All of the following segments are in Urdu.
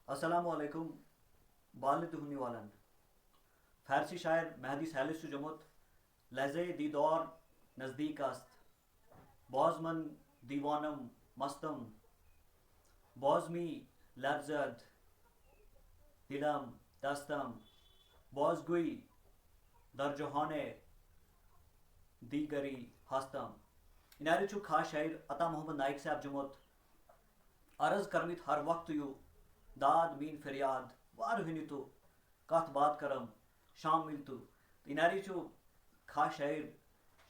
السلام علیکم بالت ہنی والن فارسی شاعر مہدی سالس جمت لہذے دی دور نزدیک است بازمن دیوانم مستم بازمی لرزد دلم دستم بازگوی در جہان دیگری ہستم اناری چھو خاص شاعر عطا محمد نائک صاحب جمت عرض کرمت ہر وقت یو داد مین فریاد وار ہنی تو کت بات کرم شام مل تو اناری چھو خاص شاعر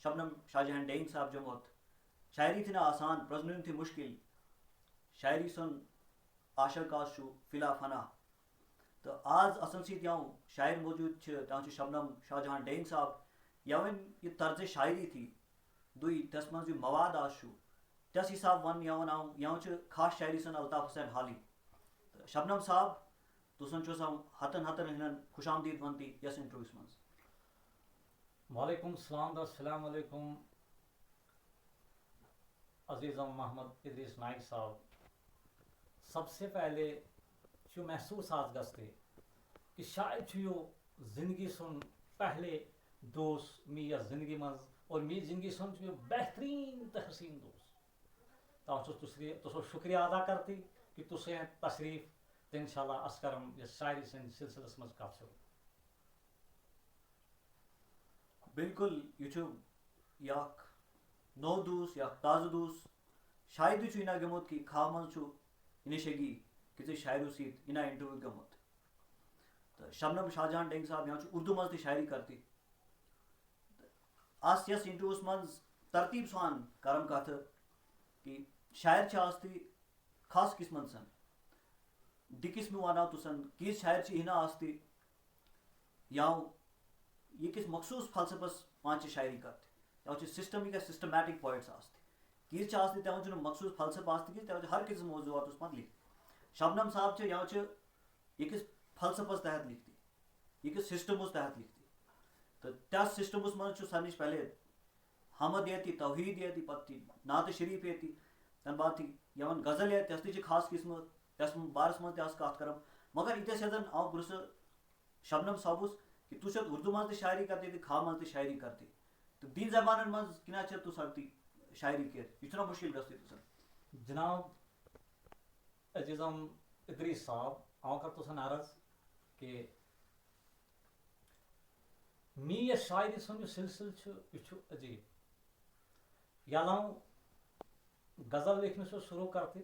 شبنم شاہ جہان ڈین صاحب جمت شاعری تھی نا آسان پرزنن تھی مشکل شاعری سن عاشق آز چھو فلا فنا تو آز اصل سیت یوں شاعر موجود تاں شبنم شاہ جہان ڈین صاحب یون یہ طرز شاعری تھی دوئی تس من مواد آز چھو تس حساب ون یون یوں خاص شاعری سن الطاف حسین حالی شبنم صاحب تسن چھسم ہتن ہتن ہن خوش آمدید ونتی یس انٹرویوس من. وعلیکم السلام السلام علیکم عزیزم محمد ادریس نائک صاحب. سب سے پہلے جو محسوس آج گستے کہ شاید چھو زندگی سن پہلے دوست می یا زندگی مز اور می زندگی سن چھو بہترین تحسین دوست تو شکریہ ادا کرتی کہ تسے تشریف انشاءاللہ اس کرم یہ شاعری سن سلسلس مز کت بالکل یہ یک نو دوس یا تازہ دوس شاید انا گمت کہ کھا من انشگی کہ ژے شاعرو سیت انا انٹرویو گمت تو شبنم شاہ جہان ڈینگ صاحب یہاں اردو مز تہ شاعری کرتی اس یس انٹرویوس من ترتیب سان کرم کت کہ شاعر آستی خاص قسمن سن دکس میں ونو تسن کس شاعر ہنا آستی یا یہ کس مخصوص فلسفس مان شاعری کرتے یا سسٹمک یا سسٹمیٹک پوائٹس آستی کس آستی تمہیں مخصوص فلسفہ آستی کہ تمہیں ہر کس موضوعات من لکھ شبنم صاحب یا یہ کس فلسفس تحت لکھتی یہ کس سسٹمس تحت لکھتی تو تس سسٹمس من سارے پہلے حمد یتی توحید یتی پتہ نعت شریف یتی تمہ بعد تھی یون غزل یا تس تہ خاص قسم تس بارس من تس کت کرم مگر یتس یتن آو پرس شبنم صاحبس کہ تس اردو من تہ شاعری کرتے تو کھا من تہ شاعری کرتے تو دین زبانن من کنا تو سکتی شاعری کر یہ مشکل گستی تسن. جناب عزیزم ادریس صاحب آؤ کر تسن عرض کہ می یہ شاعری سن سلسل یہ عجیب یلاؤ غزل لکھنے سے شروع کرتے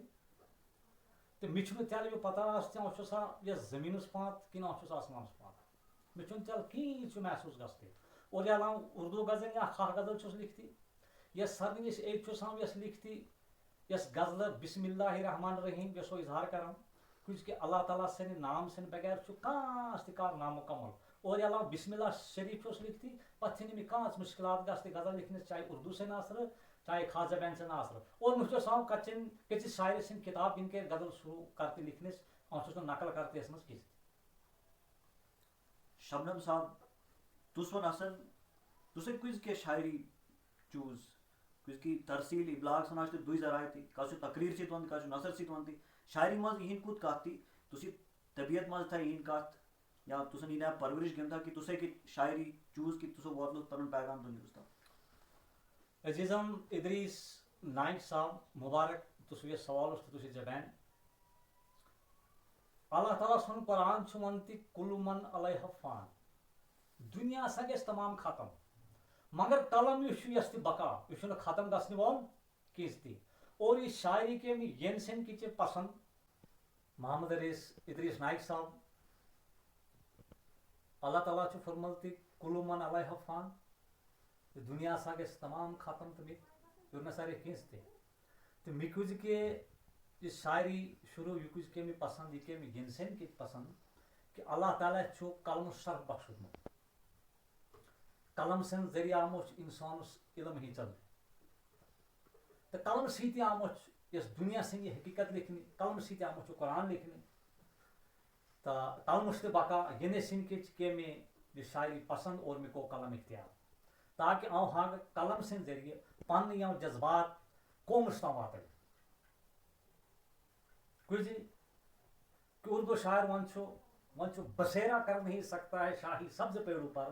تو مجھ تیل یہ پتہ آسا یہ زمینس پات کہ آسمانس پات مجھ تیل کھین محسوس گستے اور علاوہ اردو غزل یا خاص غزل چھس لکھتی یا سرنی ایک چھسان یس لکھتی یس غزل بسم اللہ الرحمن الرحیم یس اظہار کران کچھ کہ اللہ تعالیٰ سن نام سن بغیر کانس تہ نامکمل اور علاوہ بسم اللہ شریف چھس لکھتی پتہ چھ نمی کانس مشکلات گستے غزل لکھنے چاہے اردو سے ناثر چاہے خاص زبان سے ناثر اور مجھ سام کچن کچھ شاعر سن کتاب ان کے غزل شروع کرتے لکھنے اور نقل کرتے اس مز کس. شبنم صاحب تس ون اصل تسے کز کے شاعری چوز کز کی ترسیل ابلاغ سنا دو ذرائع تھی کا تقریر ست ون کا نثر ست ون تھی شاعری مز یہ کت کت تھی تھی طبیعت مز تھا یہ کت یا تسن یہ پرورش گم تھا کہ تسے کہ شاعری چوز کہ تسو واتلو پن پیغام دنیا تک. عزیزم ادریس نائک صاحب مبارک تس یہ سوال تھی زبان اللہ تعالیٰ سن قرآن ونتی کل من علیہ فان دنیا سا گھس تمام ختم مگر قلم یس تہ بقا یہ ختم گھنے وول کس تہ اور یہ شاعری کے ین سن کی پسند محمد ادریس نائک صاحب اللہ تعالیٰ فرمل تہ کل من علیہ فان دنیا سا گھس تمام ختم تو مت سارے کس تہ تو مے کز کے یہ شاعری شروع یہ کز کے پسند یہ کہ ین سن کی پسند کہ اللہ تعالیٰ قلم شرف بخشمت قلم سن ذریعہ آمت انسانس علم ہی چل تو قلم سی آمت اس دنیا سن یہ حقیقت لکھنے قلم سی آمت قرآن لکھنے تو قلمس تہ بقا ین سن کہ میں یہ شاعری پسند اور مے کو قلم اختیار تاکہ آؤ ہاں قلم سن ذریعہ پن یا جذبات قومس تام واتن کچھ کہ اردو شاعر ون چھو بسیرا کر نہیں سکتا ہے شاہی سبز پیڑوں پر،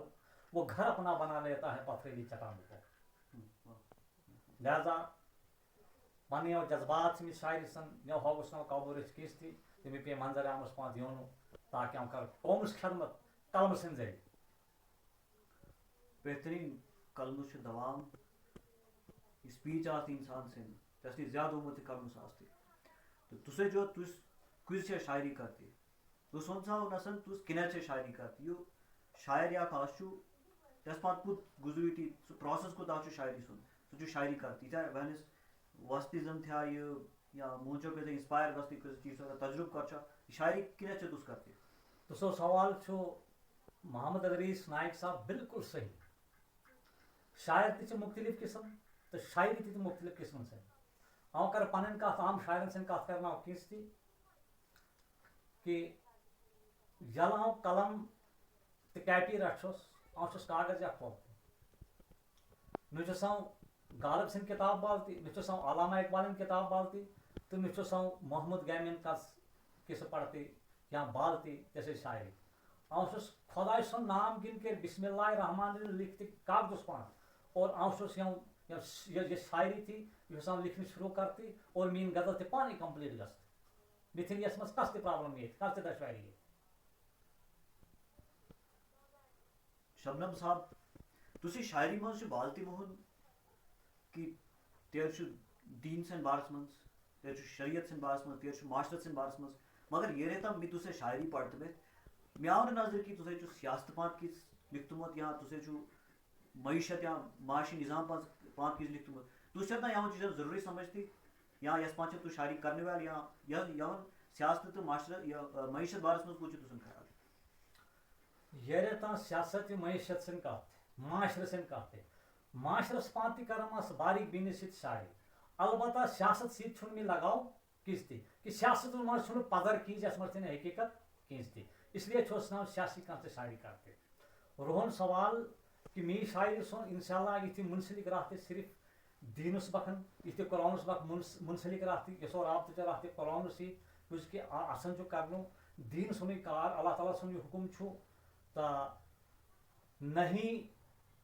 وہ گھر اپنا بنا لیتا ہے پتھریلی چٹانوں کو. لہذا پنہ جذبات سے شاعری سن مے ہوگس نو قبول کس تھی تمہیں پہ منظر عامس پانچ دیون تاکہ ہم کر قومس خدمت قلم سن ذریعہ. بہترین کلمہ چھ دوام سپیچ آتی انسان سن تس زیادہ عمر تہ کلمس آستی تو تسے جو تس کز سے شاعری کرتی تس ون سا نسن تس کنہ سے شاعری کرتی یہ شاعر یا خاص تس پات کت گزریٹی سہ پروسیس کت آ شاعری سن سہ شاعری کرتی تھا ونس وستی زن تھا یہ یا مونچو پہ انسپائر گستی کس چیز تجربہ کر شاعری کنہ سے تس کرتی. تو سو سوال چھو محمد ادریس نائک صاحب بالکل صحیح. شاعر تہ مختلف قسم تو شاعری تہ مختلف قسم سے. آؤ کر پن کت عام شاعرن سن کت کرنا کس تھی کہ یل آؤ قلم تو کاپی رچھس آؤس کاغذ یا کھول نہ چھس غالب سن کتاب بالتی نہ چھس علامہ اقبال کتاب بالتی تو نہ چھس محمد گامین کس پڑھتی یا بالتی جیسے شاعری. آؤس خدائے سن نام گن کر بسم اللہ الرحمن الرحیم لکھتی کاغذ پان اور آؤس یہ شاعری تھی یہ لکھنی شروع کرتی اور مین غزل تہ پانے کمپلیٹ گھت متھن یس مز کس تہ پرابلم یہ کس تہ دشواری. شبنم صاحب تسی شاعری مز بالتی موہن کہ تیل دین سن بارس مز تیل شریعت سن بارس مز تیل معاشرت سن بارس مز مگر یہ رہتا می تسے شاعری پڑھتے بہت مے آو نظر کہ تسے سیاست پانت کس لکھتمت یا تسے معیشت یا معاشی نظام پانت کس لکھتمت تس چھنا یمن چیزن ضروری سمجھتی یا یس پانچ تو شاعری کرنے وال یا یمن سیاست تو معاشرت یا معیشت بارس مز کچھ تسن خیال. یہ رہتا سیاست معیشت سن کت معاشرہ سن کت معاشرس پان تہ کرم اس باریک بینی ست شاعری. البتہ سیاست ست چھن میں لگاؤ کس تہ کہ سیاست مز چھن پدر کیج یس مز حقیقت کس تہ اس لیے چھس نا سیاسی کانہ شاعری کرتے. روہن سوال کہ می شاعری سن انشاءاللہ یہ منسلک رہتے صرف دینس بکھن یہ قرآنس بک منسلک رہتی یہ سو رابطہ رہتے قرآن سی کچھ کہ آسان چھ کرنو دین سن کار اللہ تعالیٰ سن یہ حکم چھ تا نہیں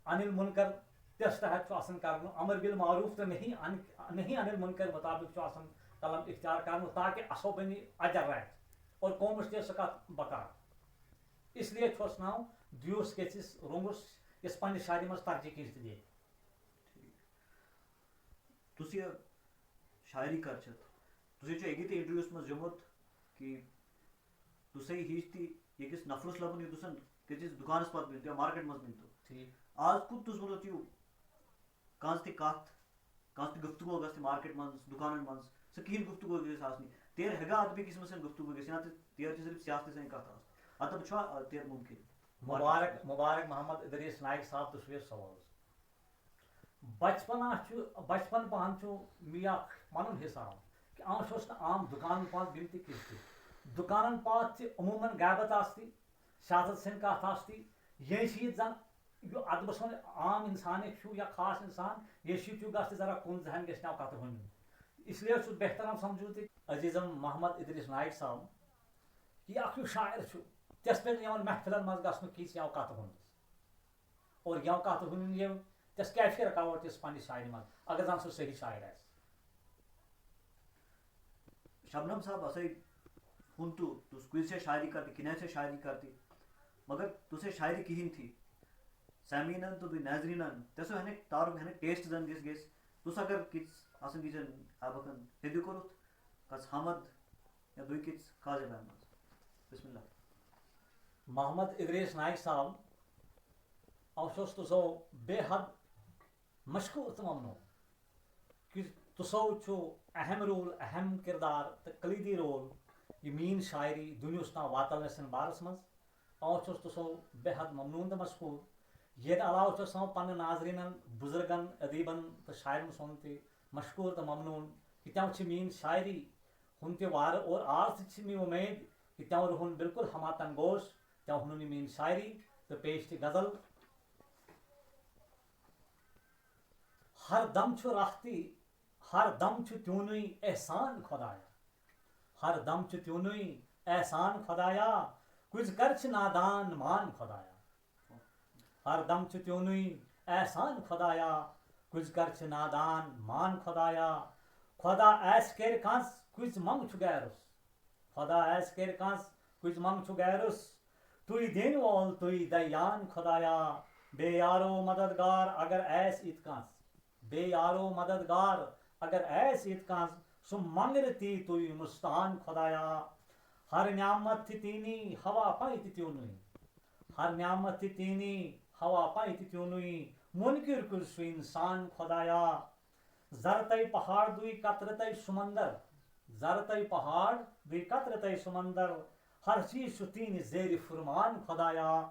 انل منکر تس تحت آسان کرنو امر بالمعروف تو نہیں انل منکر مطابق آسان قلم اختیار کرنو تاکہ اصو بنی اجر رائٹ اور قومس تہ سکت بکار. اس لیے چھس ناو دیوس کیس رونگس اس پنہ شاعری مز ترجیح کس دے. تسی شاعری کرچت تسی اکی تہ انٹرویوس مز جمت کہ تسے ہیچتی یکس نفرس لبن یہ تسن کس دکانس پتہ بنتو یا مارکیٹ مز بنتو آج کت تس ونو تیو کانس تہ کت کانس تہ گفتگو گژھِ مارکیٹ مز دکانن مز سہ کہین گفتگو گژھِ آسنی تیر ہیگا ادبی قسم سن گفتگو گژھِ یا تیر صرف سیاست سن کت آس ادب چھا تیر ممکن. مبارک محمد ادریس نائک صاحب تو سویس سوال بچپن پہن می پن حساب کہ آس عام دکان پات بن تہ دکانن پات تہ عموماً غیبت آستی سیاست سن کت آستی یہ چیز زن یہ ادب سن عام انسان یا خاص انسان یہ چیز گھس ذرا کن ذہن گھس نو کت ون. اس لیے چھ بہتر ہم سمجھو تہ عزیزم محمد ادریس نائک صاحب یہ اخ شاعر تس پہ محفلن مز گھن کس یہ کت ون اور یہ کت ون یہ تس کیفی رکاوٹ تس پنہ شاعری مز اگر زن سہ صحیح شاعر آس. شبنم صاحب اسے ہن تو تس کس سے شاعری کرتی کنہ سے شاعری کرتی مگر تسے شاعری کہین تھی سامعینن تو ناظرینن تسو ہنے تعارف ہنے ٹیسٹ زن گس تس اگر کس آسن کچن آبکن ہدی کورت کس حمد یا دوی کس خاص بیان مز بسم اللہ. محمد ادریس نائک صاحب اوسوس تسو بے حد مشکور تو ممنون کہ تسو چھو اہم رول اہم کردار تو کلیدی رول یہ مین شاعری دنیاس تام واتن سن بارس مز اوسوس تسو بے حد ممنون تو مشکور. یہ علاوہ چھس پنہ ناظرینن بزرگن ادیبن تو شاعرن سن تہ مشکور تو ممنون کہ تم مین شاعری ہن تہ وار اور آج تہ می امید کہ تم رہن بالکل ہما تنگوش تم ہن مین شاعری تو پیش تہ غزل. ہر دم چھ راحتی ہر دم چھ تیونی احسان خدایا ہر دم چھ تیونی احسان خدایا کچھ کرچ نادان مان خدایا ہر دم چھ تیونی احسان خدایا کچھ کرچ نادان مان خدایا خدا ایس کر کنس کچھ منگ چھ گیرس خدا ایس کر کنس کچھ منگ چھ گیرس توی دین وول توی دیان خدایا بے یارو مددگار اگر ایس ات کنس بے یارو مددگار اگر ایس ات کنس سو منگر تی توی مستان خدایا ہر نعمت تھی تینی ہوا پائی تی تیونی ہر نعمت تھی تینی ہوا پائی تی تیونی منکر کل سو انسان خدایا زرتئی پہاڑ دوئی قطرتئی سمندر زرتئی پہاڑ دوئی قطرتئی سمندر ہر چیز چھ تین زیر فرمان خدایا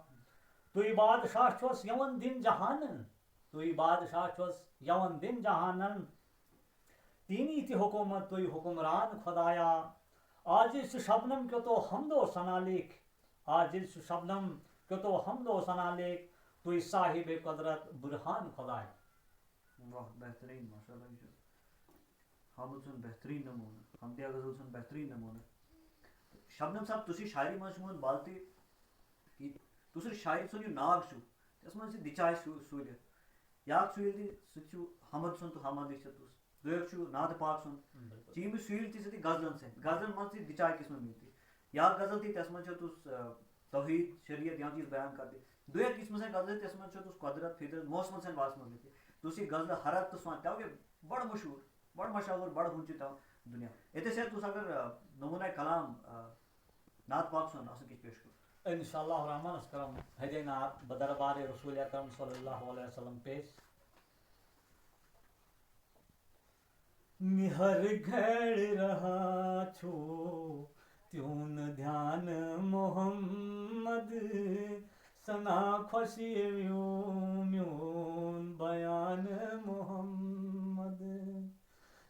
توی بادشاہ چھوس یون دن جہانن توی بادشاہ چھوس یون دن جہانن تینی تی حکومت توی حکمران خدایا عاجز چھ شبنم کیو تو حمد و ثنا لیک عاجز چھ شبنم کیو تو حمد و ثنا لیک توی صاحب قدرت برہان خدایا واہ بہترین ماشاء اللہ یہ حامد سن بہترین نمونہ حمدیہ غزل سن بہترین نمونہ شبنم صاحب تسی شاعری من چھو بالتی کہ تسر شاعری سن یہ ناگ چھو اس من سے دچائے سہولیت یا سہیل دی سہ حمد سن تو حمد تس دویک چھو ناد پاک سن چیم سہیل تی ستی غزلن سے غزلن من تی دچائے قسم ملتی یا غزل تھی تس من تس توحید شریعت یا چیز بیان کرتے دویک قسم سے غزل تس من تس قدرت فطرت موسم سے باس من لیتے تسی غزل حرت تو سوان تاکہ بڑ مشہور بڑ مشہور بڑ ہنچی تا دنیا ایتے سے تس اگر نمونہ کلام نعت پاک سن اس کچھ پیش کرو انشاءاللہ الرحمن اس کرم ہدے نعت بدربار رسول اکرم صلی اللہ علیہ وسلم پیش نہر گھڑ رہا چھو تیون دھیان محمد سنا خوشی میون بیان محمد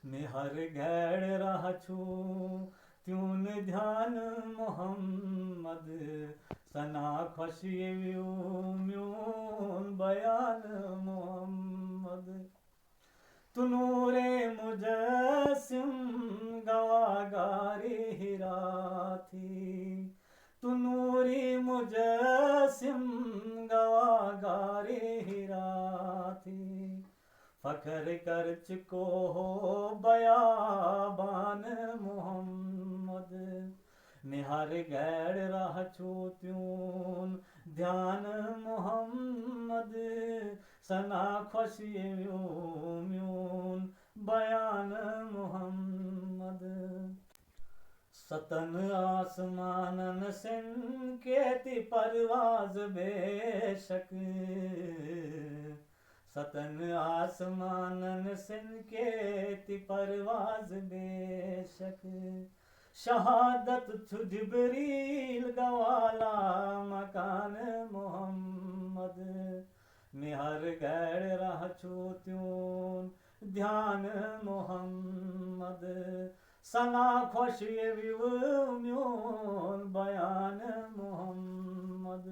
نہر گھڑ رہا چھو تیون دھیان محمد سنا خوشی میون بیان محمد تو نور مجسم گواگاری ہرا تھی تو نوری مجسم گواگاری ہرا تھی فخر کرچ کو ہو بیابان محمد نہر گیڑ راہ چھو تیون دھیان محمد سنا خوشی میون بیان محمد ستن آسمانن سن کیتی پرواز بے شک ستن آسمانن سن کیتی پرواز بے شک شہادت چھو جبریل گوالا مکان محمد نہر گیڑ راہ چھو تیون دھیان محمد سنا خوشی میون بیان محمد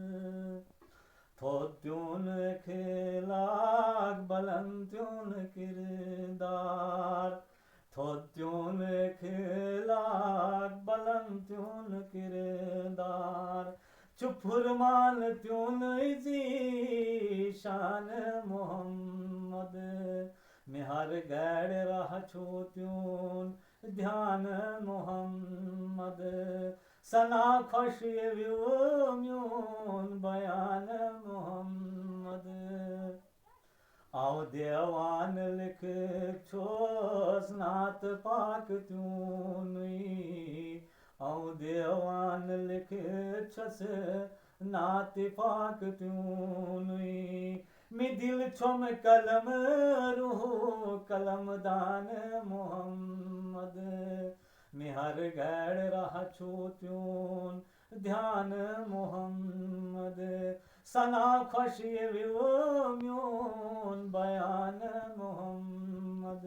تھوتیون اخلاق بلندیون کردار تھوتیون اخلاق بلندیون کردار چپرمان تیون زی شان محمد نہر گیڑ راہ چھو تیون دھیان محمد سنا خوشی میون بیان محمد آو دیوان لکھ چھوس نعت پاک تیونی آو دیوان لکھ چھوس نعت پاک تیونی می دل چھم قلم روح قلم دان محمد نہر گیڑ راہ چھو تیون دھیان محمد سنا خوشی میون بیان محمد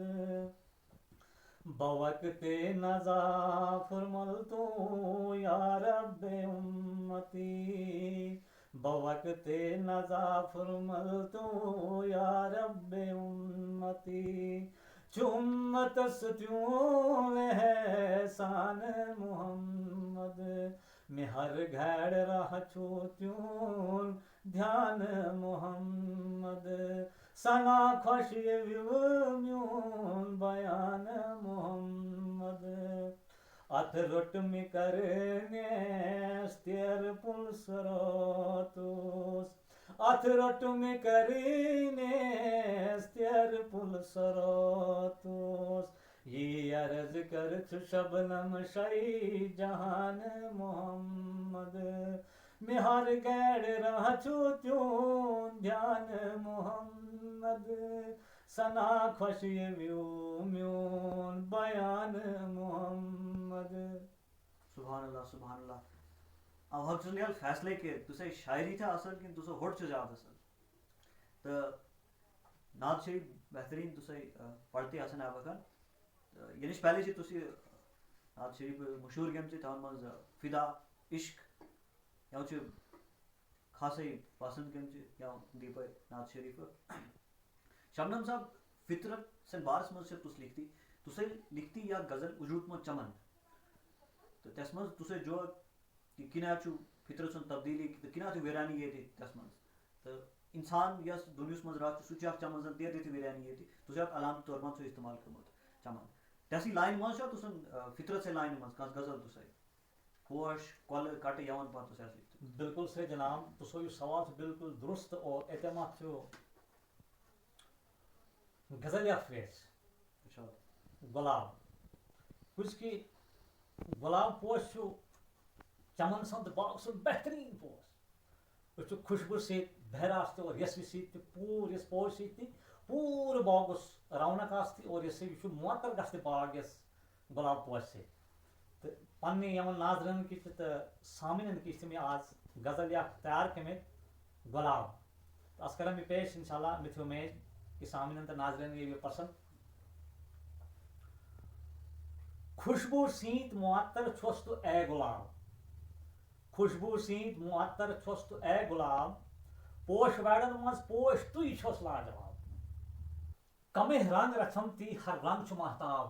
بوقت نزا فرمل تو یا رب امتی بوقت نزا فرمل تو یا رب امتی چمت ستیوں احسان محمد میں ہر گھڑ رہ چھوتیوں دھیان محمد سنا خوش میون بیان محمد ات رٹ میں کرنے تیر پل سراتوس ات رٹ میں کرنے تیر پل سراتوس یہ عرض کرت شبنم شاہی جہان محمد میں ہر گیڑ رہ چھوتیوں دھیان محمد سنا خوش میون بیان محمد. سبحان اللہ سبحان اللہ. اب حق سنیال فیصلے کے تسے شاعری تھا اصل کہ تسے ہوٹ چھ جات اصل تو نعت شریف بہترین تسے پڑھتے آسن آپ اکان یعنی پہلے سے تسی نعت شریف مشہور گیم سے تھان مز فدا عشق یا چھ خاصے پسند گیم سے یا دی پہ نعت شریف شبنم صاحب فطرت سے بارس مز سے تس لکھتی یا غزل وجود مو چمن تو تس مز تسے جو کہ کنا چھ فطرت سن تبدیلی کنا چھ ویرانی یہ تھی تس مز تو انسان یس دنیاس مز رات سہ چھ چمن زن تیر تھی ویرانی یہ تھی تسے علامت طور مز استعمال کرمت چمن تسی لائن مز چھ تسن فطرت سے لائن مز کس غزل تسے پوش کل کٹ یون پہ تسے لکھت. بالکل صحیح جناب تسو یہ سوال بالکل درست اور اعتماد چھو غزل یا فیس گلاب کچھ کی گلاب پوش چھو چمن سند باغ سند بہترین پوش خوشبو ست بہراست اور یسو ست پور اس پوش ست پور باغس رونق آست اور یہ یہ معطر گھس باغ اس گلاب پوش سے تو پنہ یمن ناظرین کی تو سامعین کی میں آج غزل یا تیار کمت گلاب اس کرم یہ پیش انشاءاللہ مت امید کہ سامعین تو ناظرین یہ پسند. خوشبو سیت معطر چھس تو اے گلاب خوشبو سیت معطر چھس تو اے گلاب پوش ویڑن مز پوش تھی چھس لاجواب کمہ رنگ رچمتی ہر رنگ چھ مہتاب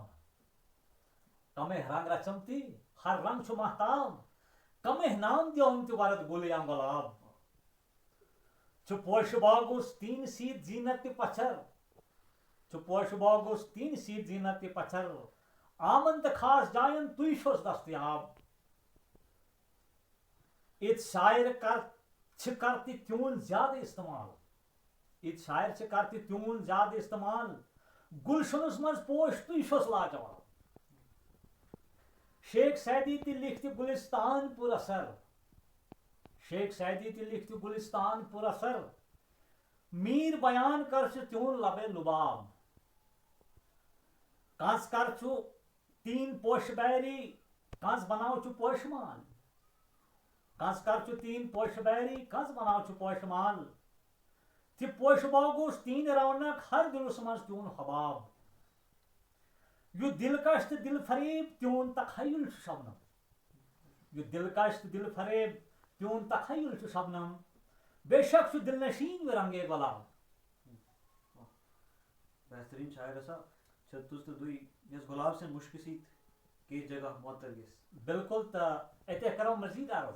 کمہ رنگ رچمتی ہر رنگ چھ مہتاب کمہ نام دیوم تہ ورد گل یا گلاب چھ پوش باغس تین سیت زینت پچھر چھ پوش باغس تین سیت زینت پچھر آمن تو خاص جائن تھی چھس دستیاب ات شاعر کرتی تیون زیادہ استعمال ات شاعر کرتی تیون زیادہ استعمال گلشنس مز پوش تھی چھس لاجواب شیخ سعدی تہ لکھت گلستان پر اثر شیخ سعدی تہ لکھت گلستان پر اثر میر بیان کر تیون لبے لباب کس کر تین پوش بیری کس بناو پوش مال کس کر تین پوش بیری کس بناو پوش مال تہ پوش باغوس تین رونق ہر دلس مز تیون حباب یہ دلکش تو دل فریب تیون تخیل شبنم یہ دلکش تو دل فریب تیون تخیل شبنم بے شک دل نشین و رنگے گلاب. بہترین شاعر ایسا چھتس تو دوی یس گلاب سے مشک سیت کی جگہ معطر گیس. بالکل تو اتہ کرو مزید عرض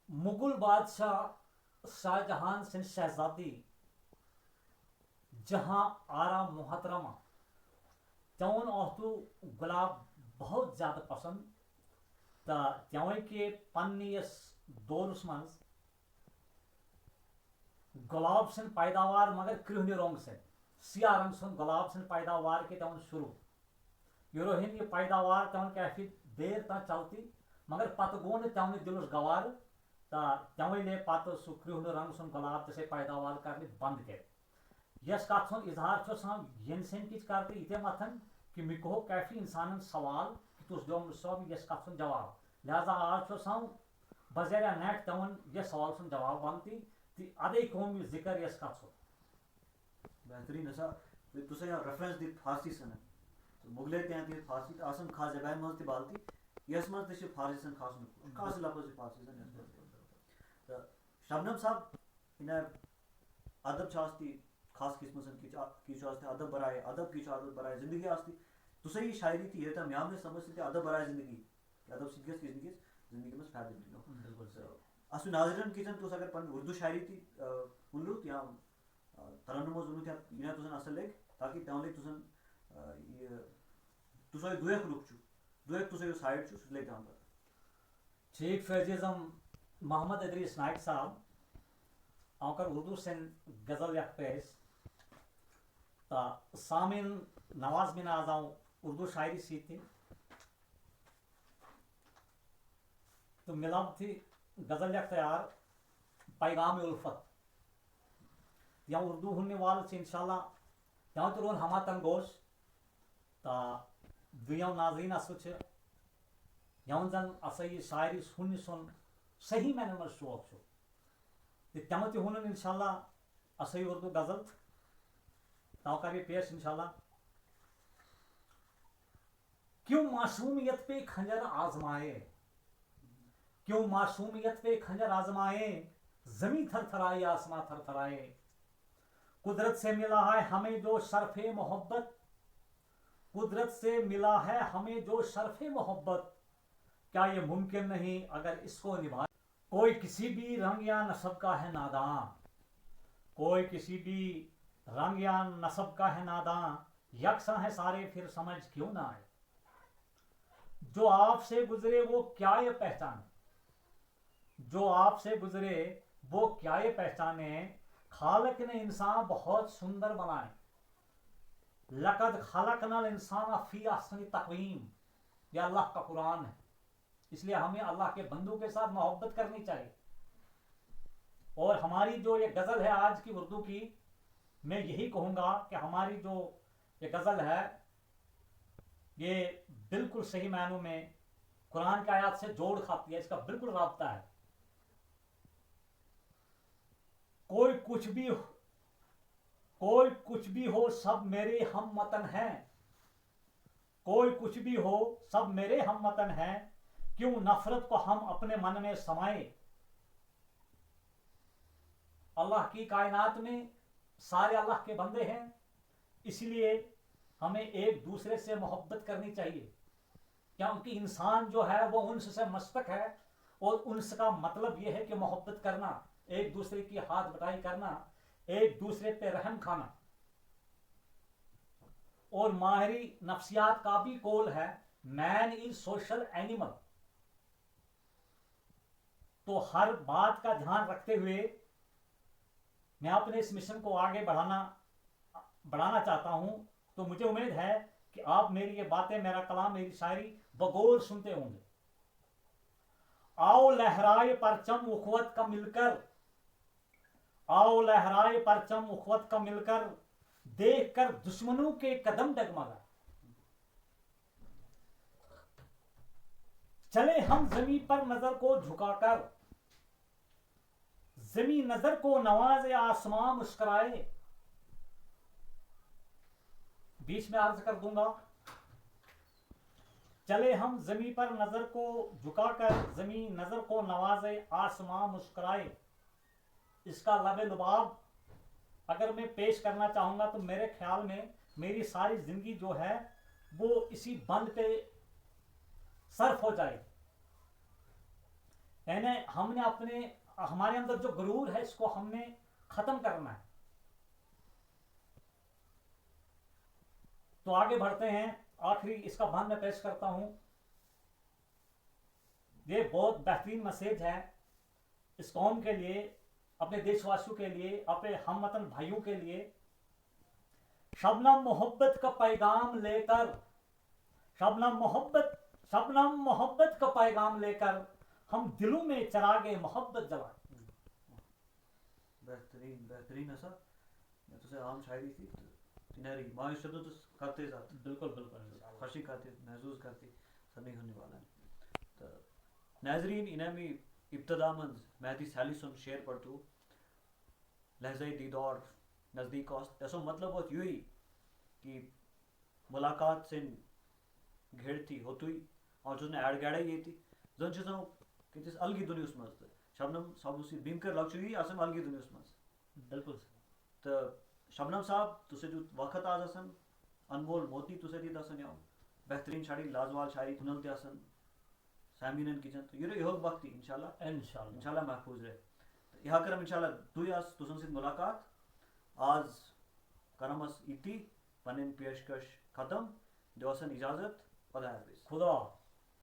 مغل بادشاہ شاہ جہان سن شہزادی جہاں آرا محترمہ تون اوتو گلاب بہت زیادہ پسند تو توے کہ پنس دورس مز گلاب سن پیداوار مگر کرہنہ رنگ سن سیاہ رنگ سن گلاب سن پیداوار کے تون شروع یہ روہن یہ پیداوار تون کافی دیر تک چلتی مگر پتہ گو تون دلس گوار تو توے لے پتہ سہ کرہنہ رنگ سن گلاب تسے پیداوار کرنے بند کر یس کت سن اظہار چھسان ین سن کچھ کرتے یہ متن کہ مے کہو کافی انسان سوال کہ تس دو صاحب یس کت سن جواب لہذا آج چھسان بذریعہ نیٹ تون یہ سوال سن جواب بنتی تی ادے قوم یہ ذکر یس کت سن. بہترین ایسا تسے ریفرنس دی فارسی سن مغلے تہ فارسی آسن خاص زبان مز تہ بالتی یس مز تہ فارسی سن خاص لفظ فارسی سن. شبنم صاحب انہیں ادب چھاستی خاص قسم سن کی چھاستی ادب برائے ادب کی عادت برائے زندگی آستی تو سے یہ شاعری تھی یہ تھا میام نے سمجھ تے ادب برائے زندگی ادب سۭتۍ گژھِ کس نکس زندگی میں فائدہ ملو بالکل اسو ناظرین کیچن تو اگر پن اردو شاعری تھی ونلوت یا ترنم ونلوت یا یہ تو اصل لگ تاکہ تم لگ تو یہ تو دویک لک چھو دویک تو یہ سائڈ چھو سہ لگ تم پتہ ٹھیک فیض اعظم محمد ادریس نائک صاحب آنکر اردو سن غزل یک پیش تا سامن نواز بن آزاؤں اردو شاعری سیتی تو ملاب تھی غزل یک تیار پیغام الفت یا اردو ہونے وال سے انشاءاللہ یا تو رون ہما تنگوش تا دویوں ناظرین اسو چھ یا زن اسا یہ شاعری سن سن صحیح میں نے شوق چھو تم تہ ہن انشاءاللہ اسا یہ اردو غزل تو کر یہ پیش انشاءاللہ کیوں معصومیت پہ کھنجر آزمائے کیوں معصومیت پہ کھنجر آزمائے زمین تھر تھرائے آسماں تھر تھرائے قدرت سے ملا ہے ہمیں جو شرف محبت قدرت سے ملا ہے ہمیں جو شرف محبت کیا یہ ممکن نہیں اگر اس کو نبھائے کوئی کسی بھی رنگ یا نسب کا ہے ناداں کوئی کسی بھی رنگ یا نسب کا ہے ناداں یکساں ہے سارے پھر سمجھ کیوں نہ آئے جو آپ سے گزرے وہ کیا یہ پہچانے جو آپ سے گزرے وہ کیا یہ پہچانے خالق نے انسان بہت سندر بنائے لقد خلقنا الانسان فی احسن تقویم یہ اللہ کا قرآن ہے اس لیے ہمیں اللہ کے بندوں کے ساتھ محبت کرنی چاہیے اور ہماری جو یہ غزل ہے آج کی اردو کی میں یہی کہوں گا کہ ہماری جو یہ غزل ہے یہ بالکل صحیح معنوں میں قرآن کی آیات سے جوڑ کھاتی ہے اس کا بالکل رابطہ ہے کوئی کچھ بھی ہو سب میرے ہم وطن ہیں کوئی کچھ بھی ہو سب میرے ہم وطن ہیں کیوں نفرت کو ہم اپنے من میں سمائے اللہ کی کائنات میں سارے اللہ کے بندے ہیں اس لیے ہمیں ایک دوسرے سے محبت کرنی چاہیے کیونکہ انسان جو ہے وہ انس سے مشتق ہے اور انس کا مطلب یہ ہے کہ محبت کرنا ایک دوسرے کی ہاتھ بٹائی کرنا ایک دوسرے پہ رحم کھانا اور ماہری نفسیات کا بھی قول ہے مین از سوشل اینیمل تو ہر بات کا دھیان رکھتے ہوئے میں اپنے اس مشن کو آگے بڑھانا چاہتا ہوں تو مجھے امید ہے کہ آپ میری یہ باتیں میرا کلام میری شاعری بغور سنتے ہوں گے آؤ لہرائے پرچم اخوت کا مل کر آؤ لہرائے پرچم اخوت کا مل کر دیکھ کر دشمنوں کے قدم ڈگمگا چلے ہم زمین پر نظر کو جھکا کر زمین نظر کو نوازے آسمان مسکرائے بیچ میں عرض کر دوں گا چلے ہم زمین پر نظر کو جھکا کر زمین نظر کو نوازے آسمان مسکرائے اس کا لب لباب اگر میں پیش کرنا چاہوں گا تو میرے خیال میں میری ساری زندگی جو ہے وہ اسی بند پہ صرف ہو جائے یعنی ہم نے ہمارے اندر جو غرور ہے اس کو ہم نے ختم کرنا ہے تو آگے بڑھتے ہیں آخری اس کا بند میں پیش کرتا ہوں یہ بہت بہترین میسج ہے اس قوم کے لیے اپنے دیش واسیوں کے لیے اپنے ہم وطن بھائیوں کے لیے شبنم محبت کا پیغام لے کر شبنم محبت کا پیغام لے کر ہم دلوں میں چراغ محبت جلائیں بہترین ایسا تو سے عام شاعری تھی تنہری ماں شبد کرتے ذات بالکل خوشی کرتے محسوس کرتے سبھی ہونے والا ہے تو ناظرین انہیں میں ابتدا مند مہدی سالی سن شعر پڑھتو لہجہ دیدار نزدیک ایسا مطلب ہوت یہی کہ ملاقات سے گھڑ تھی ہوتوئی اور جو ایڈ گاڑا یہ تھی زن چیزوں کہ تس الگی دنیا اس مز شبنم سب اسی بیم کر لگ چوئی اسم الگی دنیا اس مز بالکل تو شبنم صاحب تُسے دیُت وقت آز آسان انمول موتی تُسے دِتھ آسان یا بہترین شاعری لازوال شاعری تُنل تہِ آسان سامعیٖنن کِچن تو یہ یہُک وقت انشاءاللہ انشاءاللہ انشاءاللہ محفوظ رہے یہ کرم انشاءاللہ دُے آس تُسن سۭتۍ مُلاقات آز کرم اس اِتی پنٕنۍ پیشکش ختم دِوسن اجازت خدا حافظ خدا